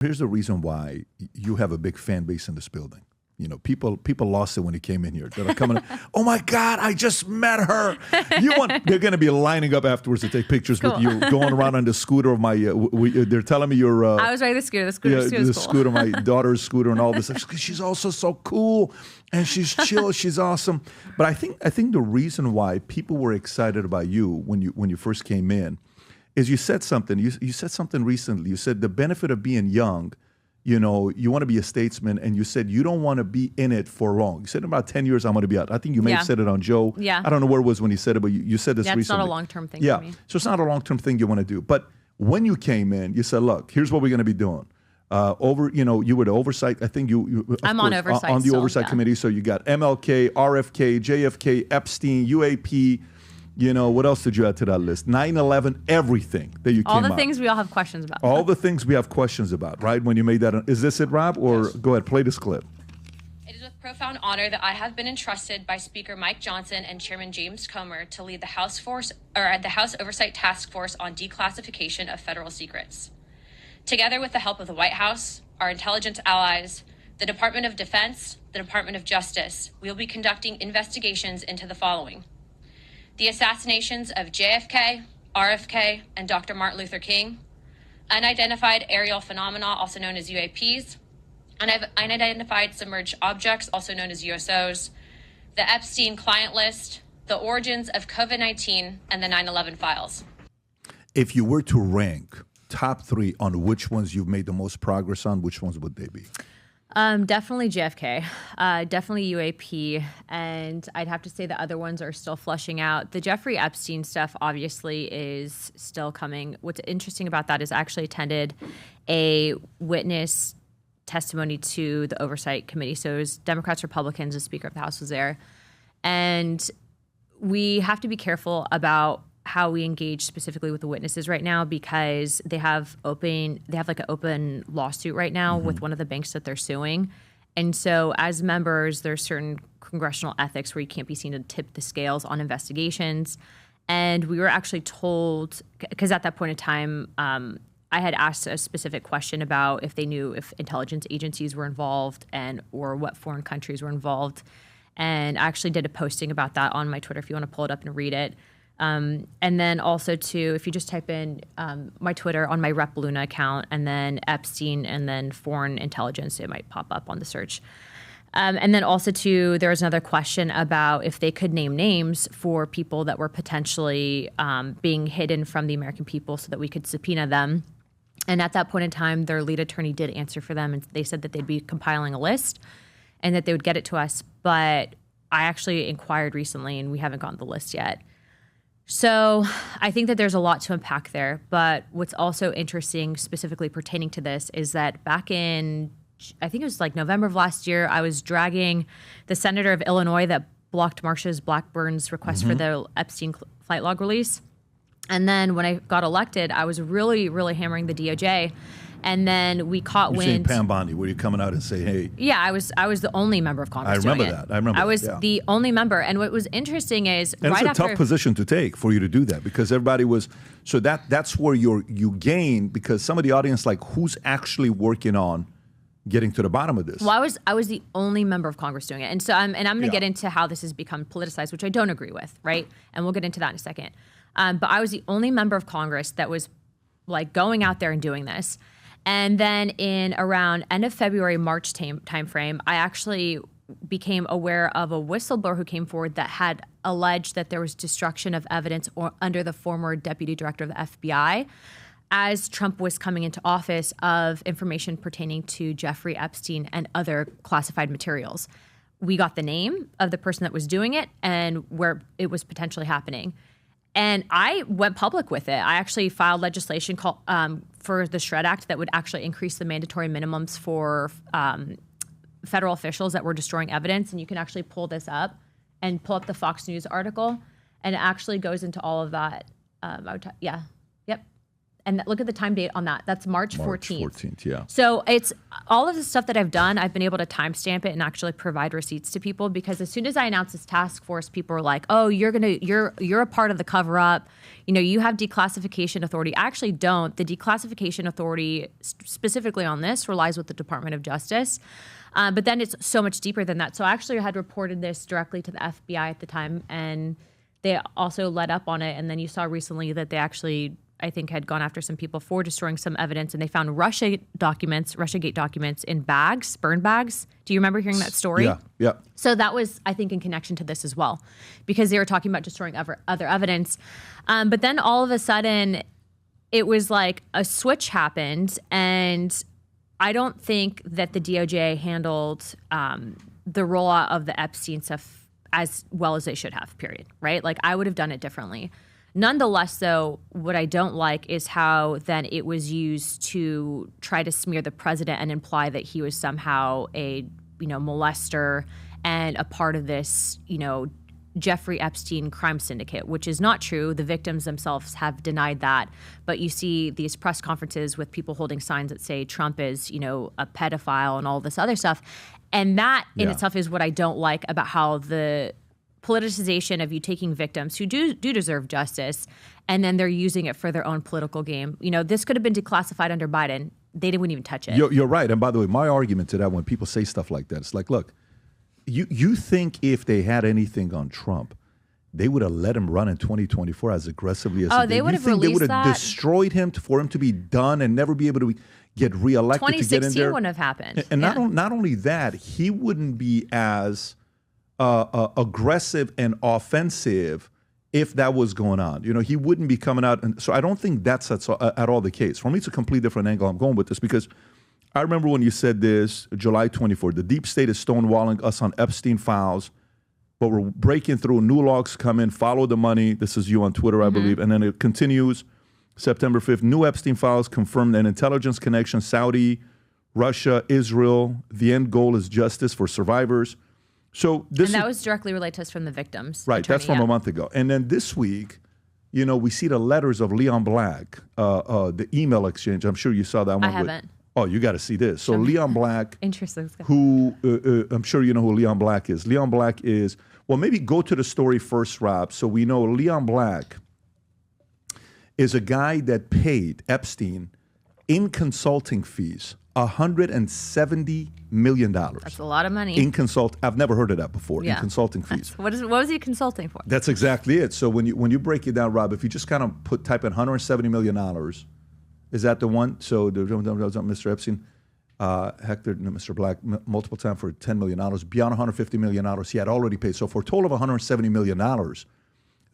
Here's the reason why you have a big fan base in this building. You know, people lost it when he came in here. They're coming, oh my God, I just met her. They're going to be lining up afterwards to take pictures with you, going around on the scooter of my. They're telling me you're. I was riding the scooter. The scooter, my daughter's scooter, and all this. She's also so cool, and she's chill. She's awesome. But I think the reason why people were excited about you when you first came in is you said something. You said something recently. You said the benefit of being young. You know, you want to be a statesman, and you said you don't want to be in it for long. You said in about 10 years, I'm going to be out. I think you may have said it on Joe. Yeah. I don't know where it was when you said it, but you said this recently. It's not a long-term thing for me. So it's not a long-term thing you want to do. But when you came in, you said, look, here's what we're going to be doing. You were the oversight. I think I'm on oversight on the Oversight Committee. So you got MLK, RFK, JFK, Epstein, UAP. You know, what else did you add to that list? 9/11, everything that you came All the out. things we all have questions about. All the things we have questions about, right? When you made that, is this it, Rob? Or yes. Go ahead, play this clip. It is with profound honor that I have been entrusted by Speaker Mike Johnson and Chairman James Comer to lead the House Oversight Task Force on declassification of federal secrets. Together with the help of the White House, our intelligence allies, the Department of Defense, the Department of Justice, we will be conducting investigations into the following: the assassinations of JFK, RFK, and Dr. Martin Luther King, unidentified aerial phenomena, also known as UAPs, unidentified submerged objects, also known as USOs, the Epstein client list, the origins of COVID-19, and the 9/11 files. If you were to rank top 3 on which ones you've made the most progress on, which ones would they be? Definitely JFK, definitely UAP, and I'd have to say the other ones are still flushing out. The Jeffrey Epstein stuff obviously is still coming. What's interesting about that is I actually attended a witness testimony to the Oversight Committee. So it was Democrats, Republicans, the Speaker of the House was there. And we have to be careful about how we engage specifically with the witnesses right now, because they have like an open lawsuit right now with one of the banks that they're suing. And so as members, there's certain congressional ethics where you can't be seen to tip the scales on investigations. And we were actually told, because at that point in time, I had asked a specific question about if they knew if intelligence agencies were involved or what foreign countries were involved. And I actually did a posting about that on my Twitter if you want to pull it up and read it. And then also too, if you just type in my Twitter on my Rep Luna account and then Epstein and then foreign intelligence, it might pop up on the search. And then also too, there was another question about if they could name names for people that were potentially being hidden from the American people so that we could subpoena them. And at that point in time, their lead attorney did answer for them, and they said that they'd be compiling a list and that they would get it to us. But I actually inquired recently, and we haven't gotten the list yet. So I think that there's a lot to unpack there. But what's also interesting, specifically pertaining to this, is that back in, I think it was like November of last year, I was dragging the senator of Illinois that blocked Marsha Blackburn's request for the Epstein flight log release. And then when I got elected, I was really, really hammering the DOJ. And then we caught wind. You're saying Pam Bondi, were you coming out and say, hey? Yeah, I was the only member of Congress doing it. I was the only member. And what was interesting is and right it's a tough position to take for you to do that, because everybody was, so that's where you gain, because some of the audience, like, who's actually working on getting to the bottom of this? Well, I was the only member of Congress doing it. And so I'm going to get into how this has become politicized, which I don't agree with, right? And we'll get into that in a second. But I was the only member of Congress that was like going out there and doing this. And then in around end of February, March timeframe, I actually became aware of a whistleblower who came forward that had alleged that there was destruction of evidence under the former deputy director of the FBI as Trump was coming into office of information pertaining to Jeffrey Epstein and other classified materials. We got the name of the person that was doing it and where it was potentially happening. And I went public with it. I actually filed legislation for the SHRED Act that would actually increase the mandatory minimums for federal officials that were destroying evidence. And you can actually pull this up and pull up the Fox News article. And it actually goes into all of that. And look at the time date on that. That's March 14th. March 14th, yeah. So it's all of the stuff that I've done, I've been able to timestamp it and actually provide receipts to people, because as soon as I announced this task force, people were like, oh, you're a part of the cover up. You know, you have declassification authority. I actually don't. The declassification authority specifically on this relies with the Department of Justice. But then it's so much deeper than that. So I actually had reported this directly to the FBI at the time, and they also let up on it. And then you saw recently that they actually, I think, had gone after some people for destroying some evidence, and they found Russiagate documents in bags, burn bags. Do you remember hearing that story? Yeah. So that was, I think, in connection to this as well, because they were talking about destroying other evidence. But then all of a sudden, it was like a switch happened, and I don't think that the DOJ handled the rollout of the Epstein stuff as well as they should have, period, right? Like, I would have done it differently. Nonetheless, though, what I don't like is how then it was used to try to smear the president and imply that he was somehow a, molester and a part of this, Jeffrey Epstein crime syndicate, which is not true. The victims themselves have denied that. But you see these press conferences with people holding signs that say Trump is, a pedophile and all this other stuff. And that in itself is what I don't like about how the politicization of you taking victims who do deserve justice, and then they're using it for their own political game. This could have been declassified under Biden. They wouldn't even touch it. You're right. And by the way, my argument to that, when people say stuff like that, it's like, look, you think if they had anything on Trump, they would have let him run in 2024 as aggressively as they would have released that? They would have destroyed him for him to be done and never be able to get reelected to get in there? 2016 wouldn't have happened. And not only that, he wouldn't be as aggressive and offensive if that was going on. He wouldn't be coming out. And so I don't think that's at all the case. For me, it's a completely different angle I'm going with this, because I remember when you said this, July 24th, the deep state is stonewalling us on Epstein files, but we're breaking through. New logs come in, follow the money. This is you on Twitter, I believe. And then it continues. September 5th, new Epstein files confirmed an intelligence connection, Saudi, Russia, Israel. The end goal is justice for survivors. So this and that was directly related to us from the victims. Right, that's from a month ago. And then this week, we see the letters of Leon Black, the email exchange. I'm sure you saw that one. I haven't. Oh, you got to see this. So Leon Black, interesting, who I'm sure you know who Leon Black is. Leon Black is, well, maybe go to the story first, Rob. So we know Leon Black is a guy that paid Epstein in consulting fees $170 million. That's a lot of money. I've never heard of that before, in consulting fees. What was he consulting for? That's exactly it. So when you break it down, Rob, if you just kind of type in $170 million, is that the one? So Mr. Epstein, Hector, Mr. Black, multiple times for $10 million, beyond $150 million he had already paid. So for a total of $170 million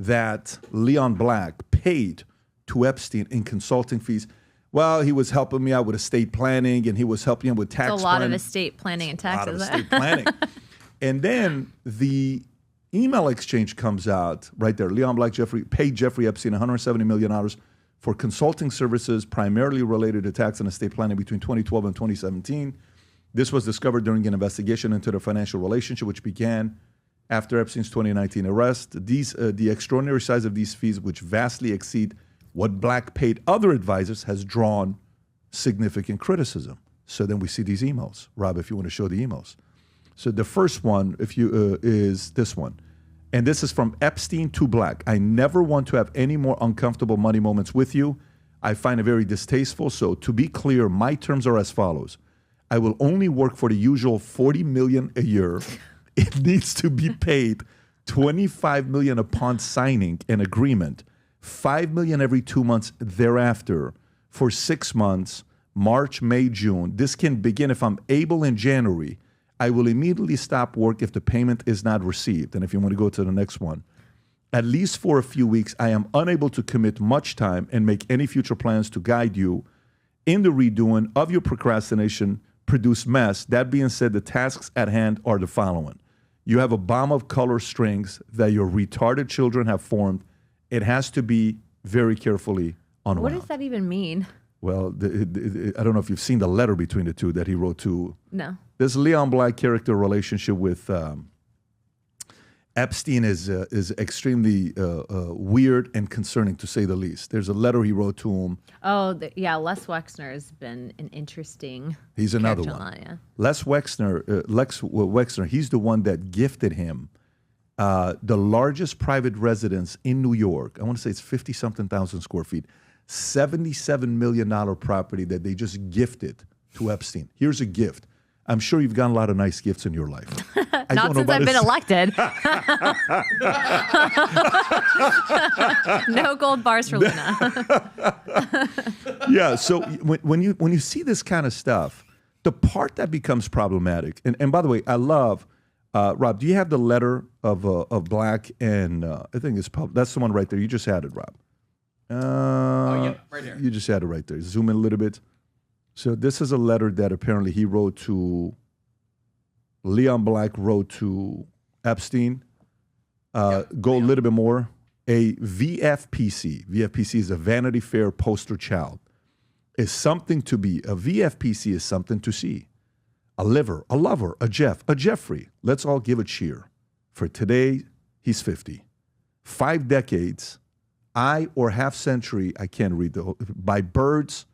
that Leon Black paid to Epstein in consulting fees. Well, he was helping me out with estate planning, and he was helping him with tax planning. A lot of estate planning and taxes. A lot of estate planning. And then the email exchange comes out right there. Leon Black paid Jeffrey Epstein $170 million for consulting services primarily related to tax and estate planning between 2012 and 2017. This was discovered during an investigation into the financial relationship, which began after Epstein's 2019 arrest. The extraordinary size of these fees, which vastly exceed what Black paid other advisors, has drawn significant criticism. So then we see these emails. Rob, if you want to show the emails. So the first one, is this one. And this is from Epstein to Black. I never want to have any more uncomfortable money moments with you. I find it very distasteful. So to be clear, my terms are as follows. I will only work for the usual $40 million a year. It needs to be paid $25 million upon signing an agreement, $5 million every 2 months thereafter for 6 months, March, May, June. This can begin if I'm able in January. I will immediately stop work if the payment is not received. And if you want to go to the next one, at least for a few weeks, I am unable to commit much time and make any future plans to guide you in the redoing of your procrastination produced mess. That being said, the tasks at hand are the following. You have a bomb of color strings that your retarded children have formed. It has to be very carefully unwound. What does that even mean? Well, I don't know if you've seen the letter between the two that he wrote to. No. This Leon Black character relationship with Epstein is extremely weird and concerning, to say the least. There's a letter he wrote to him. Oh, yeah. Les Wexner has been an interesting. He's another one. Yeah. Lex Wexner, he's the one that gifted him the largest private residence in New York. I want to say it's 50-something thousand square feet. $77 million property that they just gifted to Epstein. Here's a gift. I'm sure you've gotten a lot of nice gifts in your life. Not since I've been elected. No gold bars for Luna. Yeah, so when you see this kind of stuff, the part that becomes problematic, and by the way, I love, Rob, do you have the letter of Black and, I think it's, that's the one right there. You just had it, Rob. Yeah, right here. You just had it right there. Zoom in a little bit. So this is a letter that apparently he wrote to, Leon Black wrote to Epstein. Go a little bit more. A VFPC. VFPC is a Vanity Fair poster child. Is something to be. A VFPC is something to see. A liver, a lover, a Jeff, a Jeffrey. Let's all give a cheer. For today, he's 50. 5 decades, or half century, I can't read the whole, by birds,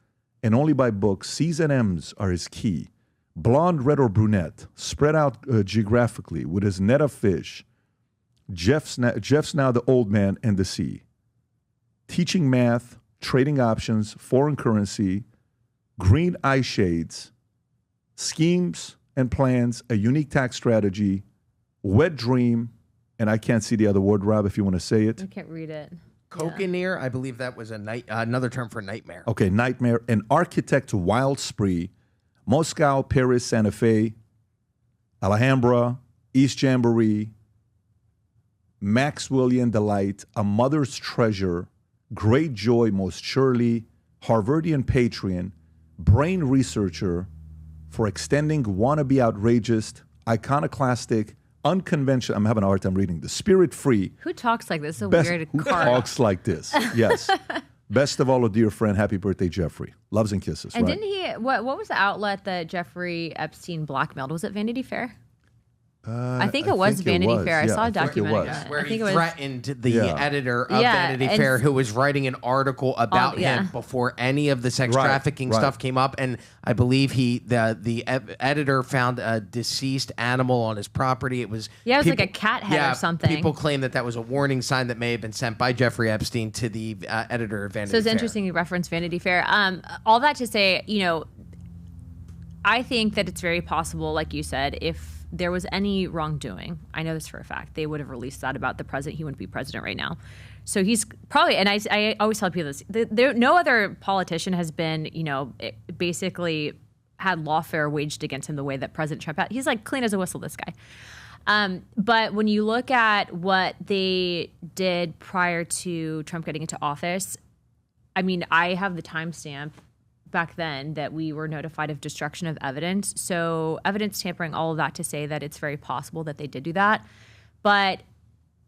and only by books. C's and M's are his key. Blonde, red, or brunette, spread out geographically with his net of fish. Jeff's now the old man and the sea. Teaching math, trading options, foreign currency, green eye shades, schemes and plans, a unique tax strategy, wet dream, and I can't see the other word, Rob, if you want to say it. I can't read it. Cochineer, I believe that was another term for nightmare. Okay, nightmare. An architect to wild spree. Moscow, Paris, Santa Fe, Alhambra, East Jamboree, Maxwellian delight, a mother's treasure, great joy most surely, Harvardian patron, brain researcher for extending wannabe outrageous, iconoclastic, unconventional. I'm having a hard time reading this. Spirit free. Who talks like this? It's a Best, weird who card. talks like this? Yes. Best of all, a dear friend. Happy birthday, Jeffrey. Loves and kisses. And right? didn't he? What was the outlet that Jeffrey Epstein blackmailed? Was it Vanity Fair? I think it was Vanity Fair. I saw a documentary on it. Where I think he it was threatened the editor of Vanity Fair, who was writing an article about him before any of the sex trafficking stuff came up. And I believe the editor found a deceased animal on his property. It was was like a cat head or something. People claim that was a warning sign that may have been sent by Jeffrey Epstein to the editor of Vanity Fair. So it's interesting you referenced Vanity Fair. All that to say, I think that it's very possible, like you said, if there was any wrongdoing, I know this for a fact, they would have released that about the president. He wouldn't be president right now. So he's probably, and I always tell people this, no other politician has been, basically had lawfare waged against him the way that President Trump had. He's like clean as a whistle, this guy. But when you look at what they did prior to Trump getting into office, I mean, I have the timestamp back then that we were notified of destruction of evidence. So evidence tampering, all of that to say that it's very possible that they did do that. But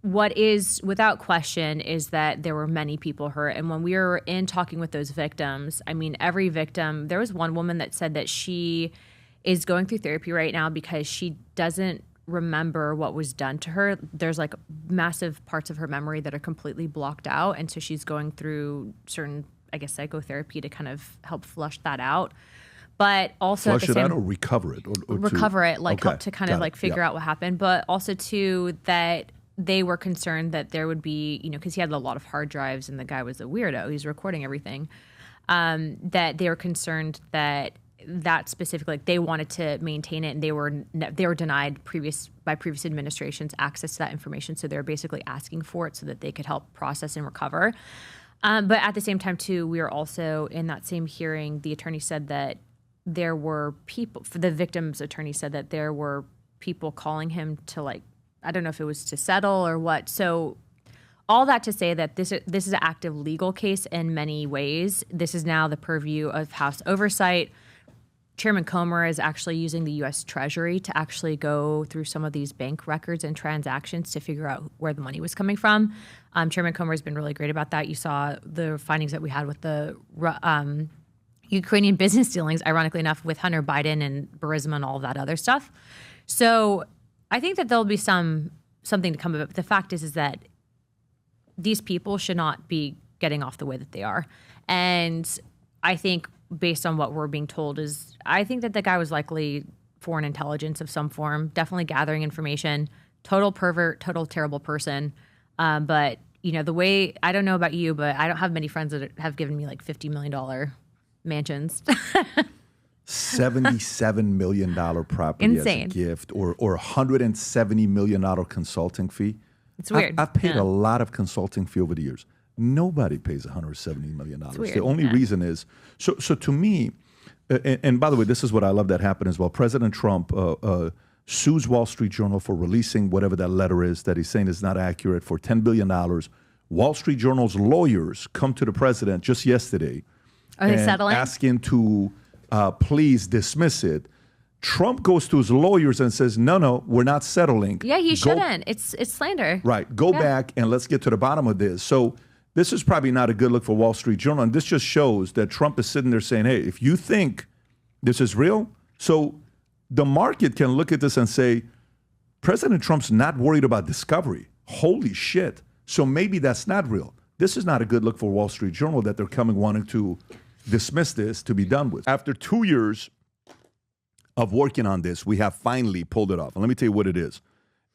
what is without question is that there were many people hurt. And when we were in talking with those victims, I mean, every victim, there was one woman that said that she is going through therapy right now because she doesn't remember what was done to her. There's like massive parts of her memory that are completely blocked out. And so she's going through certain, I guess, psychotherapy to kind of help flush that out. But also flush it out or recover it? Or recover it, like help to kind of like figure out what happened. But also too that they were concerned that there would be, because he had a lot of hard drives and the guy was a weirdo. He's recording everything. That they were concerned that specifically, like, they wanted to maintain it, and they were denied by previous administrations access to that information. So they were basically asking for it so that they could help process and recover. But at the same time, too, we are also in that same hearing. The attorney said that there were people. The victim's attorney said that there were people calling him to, like, I don't know if it was to settle or what. So all that to say that this is an active legal case in many ways. This is now the purview of House Oversight. Chairman Comer is actually using the U.S. Treasury to actually go through some of these bank records and transactions to figure out where the money was coming from. Chairman Comer has been really great about that. You saw the findings that we had with the Ukrainian business dealings, ironically enough, with Hunter Biden and Burisma and all of that other stuff. So I think that there'll be some something to come of it. But the fact is that these people should not be getting off the way that they are. And I think based on what we're being told is, I think that the guy was likely foreign intelligence of some form, definitely gathering information, total pervert, total terrible person. But you know, the way, I don't know about you, but I don't have many friends that have given me like $50 million mansions. $77 million property Insane. as a gift, or $170 million consulting fee. It's weird. I've paid a lot of consulting fee over the years. Nobody pays $170 million. The only reason is, so to me, and by the way, this is what I love that happened as well. President Trump sues Wall Street Journal for releasing whatever that letter is that he's saying is not accurate for $10 billion. Wall Street Journal's lawyers come to the president just yesterday asking to please dismiss it. Trump goes to his lawyers and says, no, we're not settling. Yeah, he shouldn't. It's slander. Right. Go back and let's get to the bottom of this. So this is probably not a good look for Wall Street Journal. And this just shows that Trump is sitting there saying, hey, if you think this is real, so the market can look at this and say, President Trump's not worried about discovery. Holy shit. So maybe that's not real. This is not a good look for Wall Street Journal that they're coming wanting to dismiss this to be done with. After 2 years of working on this, we have finally pulled it off. And let me tell you what it is.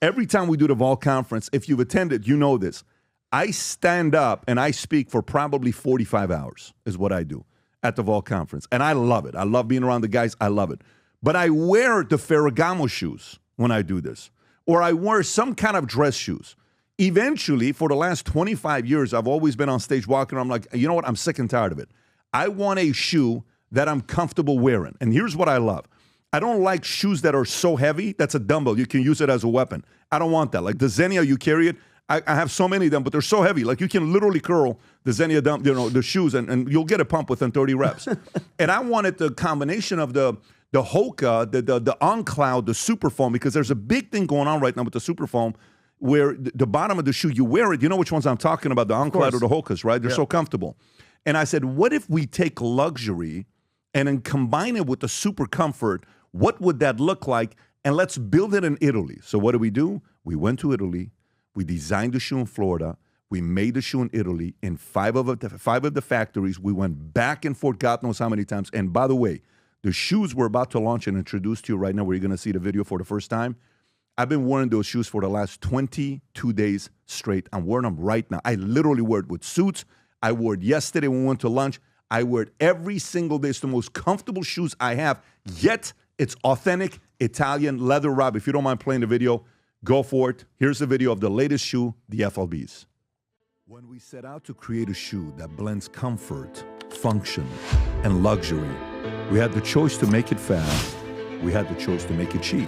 Every time we do the Vol conference, if you've attended, you know this. I stand up and I speak for probably 45 hours is what I do at the Vol conference. And I love it. I love being around the guys. I love it. But I wear the Ferragamo shoes when I do this. Or I wear some kind of dress shoes. Eventually, for the last 25 years, I've always been on stage walking around. I'm like, you know what? I'm sick and tired of it. I want a shoe that I'm comfortable wearing. And here's what I love. I don't like shoes that are so heavy. That's a dumbbell. You can use it as a weapon. I don't want that. Like the Xenia, you carry it. I have so many of them, but they're so heavy. Like you can literally curl the Xenia, the shoes, and you'll get a pump within 30 reps. And I wanted the combination of the Hoka, the On Cloud, the Super Foam, because there's a big thing going on right now with the Super Foam where the bottom of the shoe, you wear it. You know which ones I'm talking about, the On Cloud or the Hokas, right? They're so comfortable. And I said, what if we take luxury and then combine it with the super comfort? What would that look like? And let's build it in Italy. So what do? We went to Italy. We designed the shoe in Florida. We made the shoe in Italy in five of the factories. We went back and forth, God knows how many times. And by the way, the shoes we're about to launch and introduce to you right now, where you're going to see the video for the first time, I've been wearing those shoes for the last 22 days straight. I'm wearing them right now. I literally wear it with suits. I wore it yesterday when we went to lunch. I wear it every single day. It's the most comfortable shoes I have, yet it's authentic Italian leather. Rob, if you don't mind playing the video, go for it. Here's the video of the latest shoe, the FLBs. When we set out to create a shoe that blends comfort, function, and luxury, we had the choice to make it fast. We had the choice to make it cheap.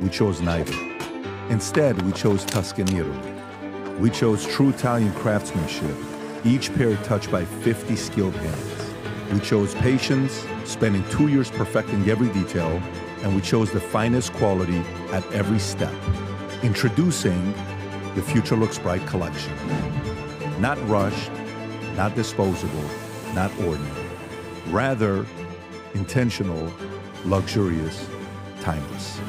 We chose neither. Instead, we chose Tuscany, Italy. We chose true Italian craftsmanship, each pair touched by 50 skilled hands. We chose patience, spending 2 years perfecting every detail, and we chose the finest quality at every step. Introducing the Future Looks Bright collection. Not rushed, not disposable, not ordinary. Rather, intentional, luxurious, timeless.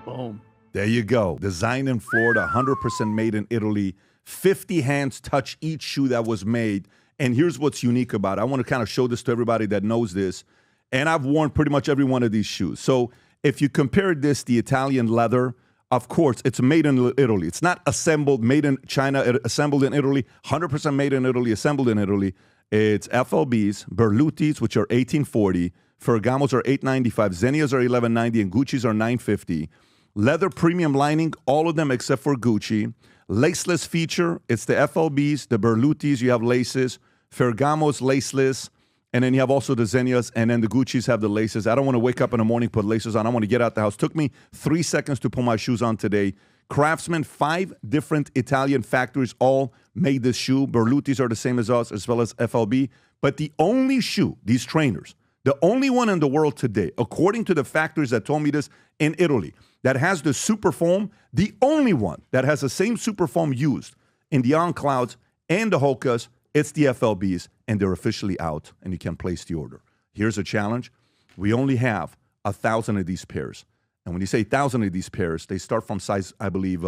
Boom. There you go. Designed in Florida, 100% made in Italy. 50 hands touch each shoe that was made. And here's what's unique about it. I want to kind of show this to everybody that knows this. And I've worn pretty much every one of these shoes. So if you compare this, the Italian leather, of course, it's made in Italy. It's not assembled, made in China, assembled in Italy, 100% made in Italy, assembled in Italy. It's FLBs, Berluttis, which are $1,840, Ferragamos are $895, Xenias are $1,190, and Gucci's are $950. Leather premium lining, all of them except for Gucci. Laceless feature, it's the FLBs, the Berluttis, you have laces, Ferragamos laceless, and then you have also the Xenias, and then the Gucci's have the laces. I don't want to wake up in the morning, put laces on. I want to get out the house. Took me 3 seconds to put my shoes on today. Craftsman, 5 different Italian factories all made this shoe. Berluttis are the same as us, as well as FLB. But the only shoe, these trainers, the only one in the world today, according to the factories that told me this in Italy, that has the super foam, the only one that has the same super foam used in the On Clouds and the Hokas, it's the FLBs, and they're officially out, and you can place the order. Here's a challenge. We only have 1,000 of these pairs. And when you say 1,000 of these pairs, they start from size, I believe,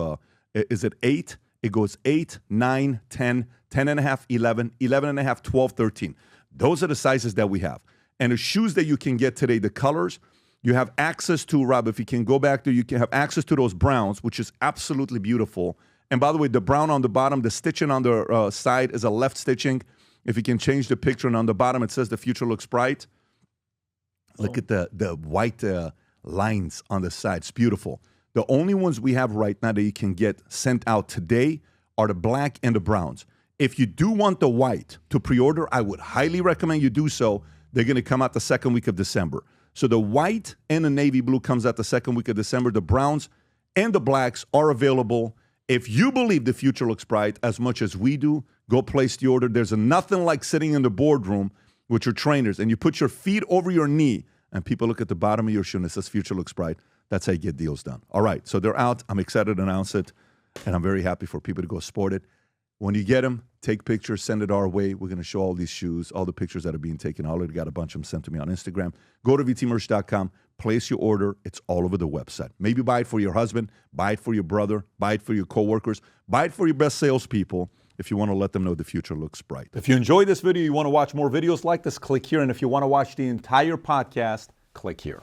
is it 8? It goes 8, 9, 10, 10 and a half, 11, 11 and a half, 12, 13. Those are the sizes that we have. And the shoes that you can get today, the colors, you have access to, Rob, if you can go back there, you can have access to those browns, which is absolutely beautiful. And by the way, the brown on the bottom, the stitching on the side is a left stitching. If you can change the picture, and on the bottom it says the future looks bright. Look at the white lines on the side. It's beautiful. The only ones we have right now that you can get sent out today are the black and the browns. If you do want the white to pre-order, I would highly recommend you do so. They're going to come out the second week of December. So the white and the navy blue comes out the second week of December. The browns and the blacks are available. If you believe the future looks bright as much as we do, go place the order. There's nothing like sitting in the boardroom with your trainers and you put your feet over your knee and people look at the bottom of your shoe and it says future looks bright. That's how you get deals done. All right, so they're out. I'm excited to announce it, and I'm very happy for people to go sport it. When you get them, take pictures, send it our way. We're going to show all these shoes, all the pictures that are being taken. I already got a bunch of them sent to me on Instagram. Go to vtmerch.com, place your order. It's all over the website. Maybe buy it for your husband, buy it for your brother, buy it for your coworkers, buy it for your best salespeople if you want to let them know the future looks bright. If you enjoyed this video, you want to watch more videos like this, click here. And if you want to watch the entire podcast, click here.